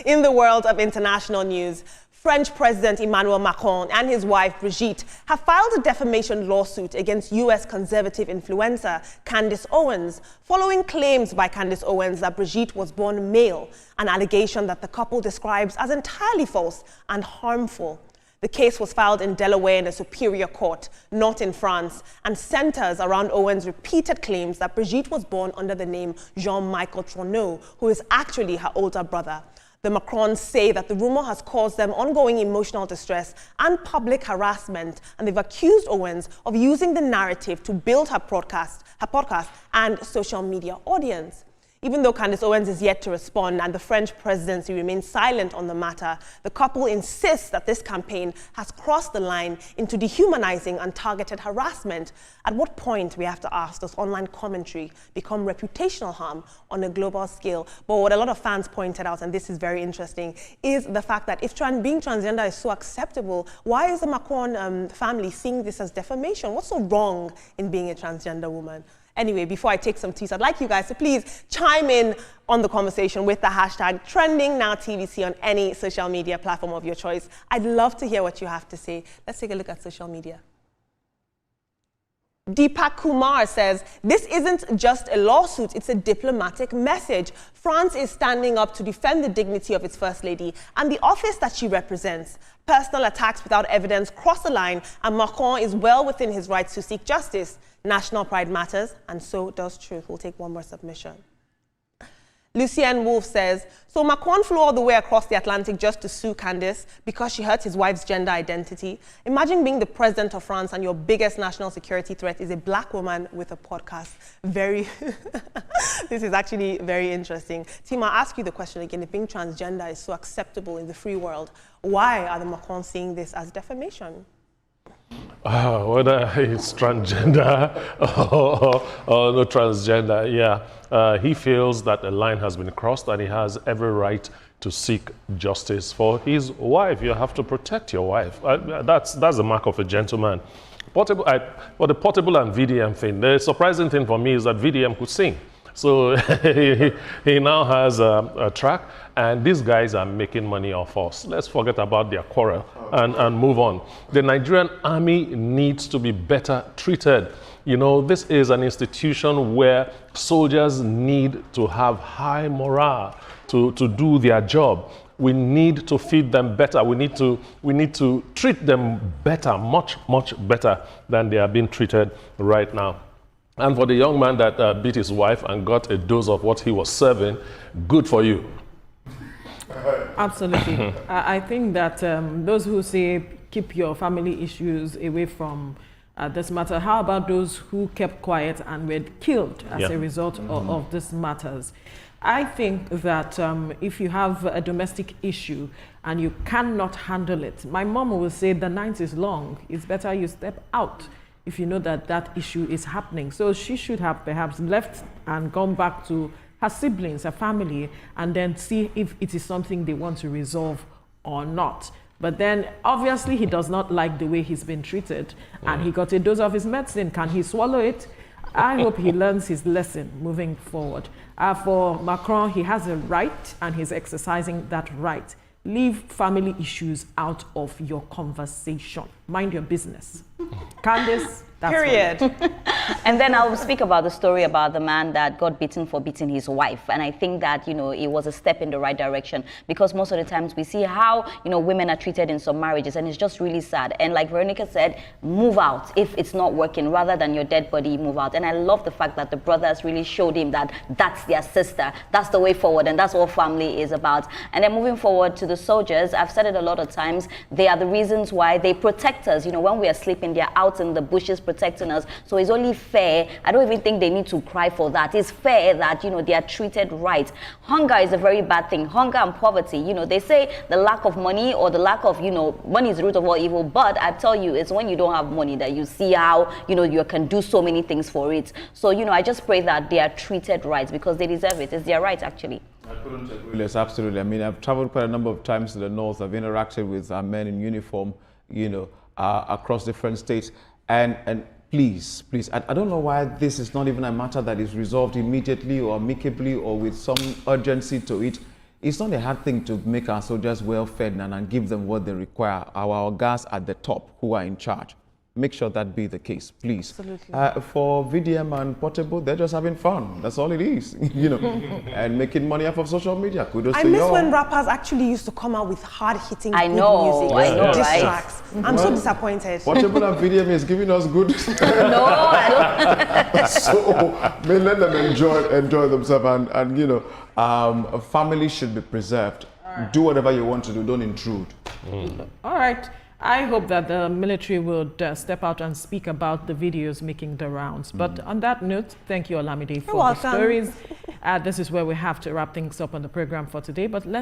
In the world of international news, French President Emmanuel Macron and his wife Brigitte have filed a defamation lawsuit against US conservative influencer Candace Owens, following claims by Candace Owens that Brigitte was born male, an allegation that the couple describes as entirely false and harmful. The case was filed in Delaware in a superior court, not in France, and centers around Owens' repeated claims that Brigitte was born under the name Jean-Michel Troneau, who is actually her older brother. The Macrons say that the rumor has caused them ongoing emotional distress and public harassment, and they've accused Owens of using the narrative to build her podcast and social media audience. Even though Candace Owens is yet to respond and the French presidency remains silent on the matter, the couple insists that this campaign has crossed the line into dehumanizing and targeted harassment. At what point, we have to ask, does online commentary become reputational harm on a global scale? But what a lot of fans pointed out, and this is very interesting, is the fact that if being transgender is so acceptable, why is the Macron family seeing this as defamation? What's so wrong in being a transgender woman? Anyway, before I take some tweets, I'd like you guys to please chime in on the conversation with the hashtag TrendingNowTVC on any social media platform of your choice. I'd love to hear what you have to say. Let's take a look at social media. Deepak Kumar says, this isn't just a lawsuit, it's a diplomatic message. France is standing up to defend the dignity of its First Lady and the office that she represents. Personal attacks without evidence cross the line, and Macron is well within his rights to seek justice. National pride matters, and so does truth. We'll take one more submission. Lucienne Wolf says, so Macron flew all the way across the Atlantic just to sue Candace because she hurt his wife's gender identity. Imagine being the president of France and your biggest national security threat is a black woman with a podcast. This is actually very interesting. Tim, I'll ask you the question again. If being transgender is so acceptable in the free world, why are the Macrons seeing this as defamation? Whether it's transgender or no transgender, yeah. He feels that a line has been crossed and he has every right to seek justice for his wife. You have to protect your wife. That's the mark of a gentleman. For the portable and VDM thing, the surprising thing for me is that VDM could sing. So he now has a track, and these guys are making money off us. Let's forget about their quarrel and move on. The Nigerian army needs to be better treated. You know, this is an institution where soldiers need to have high morale to do their job. We need to feed them better. We need to treat them better, much better than they are being treated right now. And for the young man that beat his wife and got a dose of what he was serving, good for you. Absolutely. I think that those who say keep your family issues away from this matter, how about those who kept quiet and were killed as a result of these matters? I think that if you have a domestic issue and you cannot handle it, my mom will say the night is long. It's better you step out if you know that that issue is happening. So she should have perhaps left and gone back to her siblings, her family, and then see if it is something they want to resolve or not. But then obviously he does not like the way he's been treated, and he got a dose of his medicine. Can he swallow it? I hope he learns his lesson moving forward. For Macron, he has a right and he's exercising that right. Leave family issues out of your conversation. Mind your business. Candace, that's period. And then I'll speak about the story about the man that got beaten for beating his wife. And I think that, you know, it was a step in the right direction, because most of the times we see how, you know, women are treated in some marriages, and it's just really sad. And like Veronica said, move out if it's not working, rather than your dead body, move out. And I love the fact that the brothers really showed him that that's their sister, that's the way forward, and that's what family is about. And then moving forward to the soldiers, I've said it a lot of times, they are the reasons why they protect us. You know, when we are sleeping, they're out in the bushes protecting us. So it's only fair. I don't even think they need to cry for that. It's fair that, you know, they are treated right. Hunger is a very bad thing. Hunger and poverty, you know, they say the lack of money or the lack of, you know, money is the root of all evil. But I tell you, it's when you don't have money that you see how, you know, you can do so many things for it. So, you know, I just pray that they are treated right, because they deserve it. It's their right, actually. I couldn't agree less, absolutely. I mean, I've traveled quite a number of times to the north. I've interacted with men in uniform, you know, across different states. And please, I don't know why this is not even a matter that is resolved immediately or amicably or with some urgency to it. It's not a hard thing to make our soldiers well fed and give them what they require. Our guys at the top who are in charge. Make sure that be the case, please. Absolutely. For VDM and Portable, they're just having fun. That's all it is, you know, and making money off of social media. Kudos to you. I miss when rappers actually used to come out with hard-hitting I know, music, I know, diss right? tracks. I'm so disappointed. Portable and VDM is giving us good. No, I don't. So, may let them enjoy themselves, and you know, a family should be preserved. Right. Do whatever you want to do. Don't intrude. All right. I hope that the military would step out and speak about the videos making the rounds. But on that note, thank you, Olamide, for the stories. This is where we have to wrap things up on the program for today. But let's